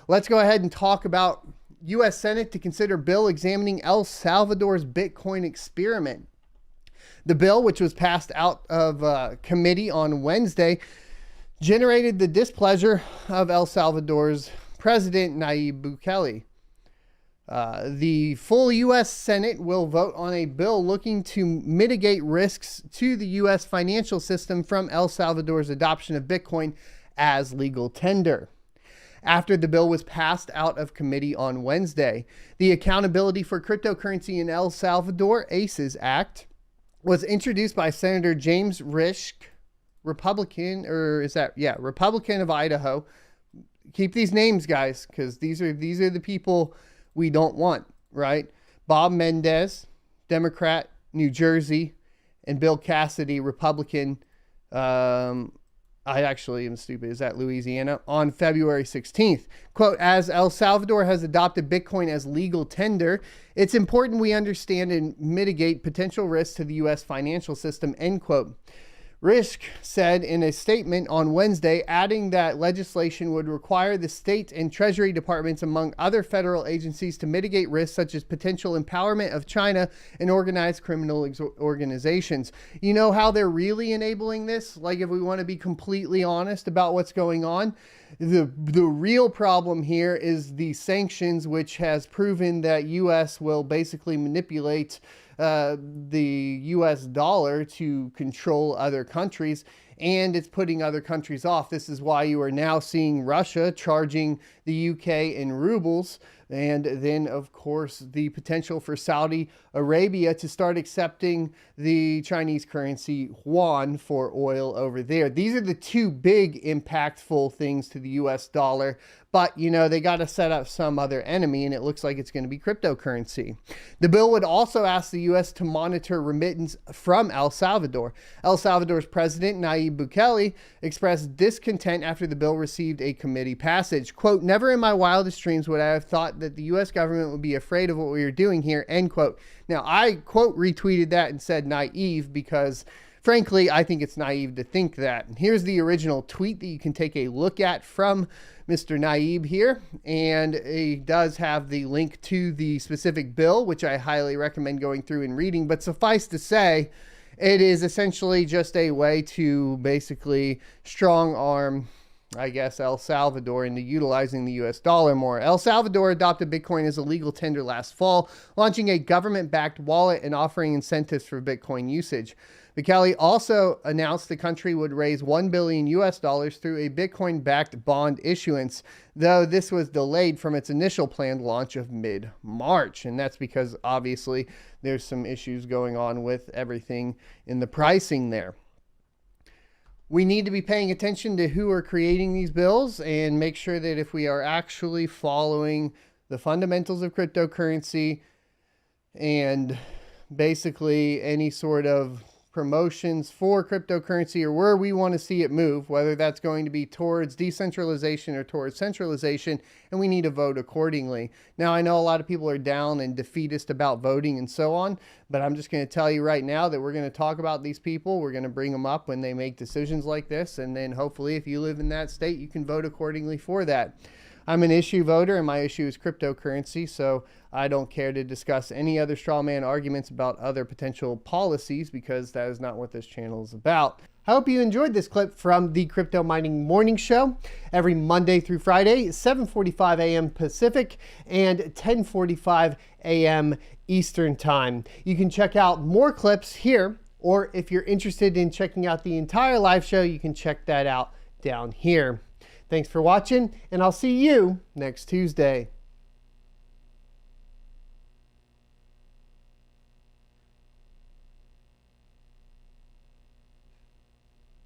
Let's go ahead and talk about U.S. Senate to consider bill examining El Salvador's Bitcoin experiment. The bill, which was passed out of committee on Wednesday, generated the displeasure of El Salvador's President Nayib Bukele. The full U.S. Senate will vote on a bill looking to mitigate risks to the U.S. financial system from El Salvador's adoption of Bitcoin as legal tender. After the bill was passed out of committee on Wednesday, the Accountability for Cryptocurrency in El Salvador, ACES Act, was introduced by Senator James Risch, Republican of Idaho. Keep these names, guys, because these are the people we don't want, right? Bob Mendez, Democrat, New Jersey, and Bill Cassidy, Republican. I actually am stupid. Is that Louisiana? On February 16th. Quote, as El Salvador has adopted Bitcoin as legal tender, it's important we understand and mitigate potential risks to the U.S. financial system, end quote. Risch said in a statement on Wednesday, adding that legislation would require the state and treasury departments, among other federal agencies, to mitigate risks such as potential empowerment of China and organized criminal organizations. You know how they're really enabling this? Like, if we want to be completely honest about what's going on, the real problem here is the sanctions, which has proven that U.S. will basically manipulate the U.S. dollar to control other countries, and it's putting other countries off. This is why you are now seeing Russia charging the U.K. in rubles, and then, of course, the potential for Saudi Arabia to start accepting the Chinese currency yuan for oil over there. These are the two big impactful things to the U.S. dollar. But, you know, they got to set up some other enemy, and it looks like it's going to be cryptocurrency. The bill would also ask the U.S. to monitor remittance from El Salvador. El Salvador's President, Nayib Bukele, expressed discontent after the bill received a committee passage. Quote, never in my wildest dreams would I have thought that the U.S. government would be afraid of what we are doing here, end quote. Now, I, quote, retweeted that and said naive because, frankly, I think it's naive to think that. Here's the original tweet that you can take a look at from Mr. Nayib here, and he does have the link to the specific bill, which I highly recommend going through and reading. But suffice to say, it is essentially just a way to basically strong arm, I guess, El Salvador into utilizing the U.S. dollar more. El Salvador adopted Bitcoin as a legal tender last fall, launching a government-backed wallet and offering incentives for Bitcoin usage. Bukele also announced the country would raise $1 billion through a Bitcoin-backed bond issuance, though this was delayed from its initial planned launch of mid-March. And that's because, obviously, there's some issues going on with everything in the pricing there. We need to be paying attention to who are creating these bills and make sure that if we are actually following the fundamentals of cryptocurrency and basically any sort of promotions for cryptocurrency or where we want to see it move, whether that's going to be towards decentralization or towards centralization, and we need to vote accordingly. Now, I know a lot of people are down and defeatist about voting and so on, but I'm just going to tell you right now that we're going to talk about these people. We're going to bring them up when they make decisions like this, and then hopefully if you live in that state, you can vote accordingly for that. I'm an issue voter, and my issue is cryptocurrency, so I don't care to discuss any other straw man arguments about other potential policies because that is not what this channel is about. I hope you enjoyed this clip from the Crypto Mining Morning Show every Monday through Friday, 7:45 a.m. Pacific and 10:45 a.m. Eastern Time. You can check out more clips here, or if you're interested in checking out the entire live show, you can check that out down here. Thanks for watching, and I'll see you next Tuesday.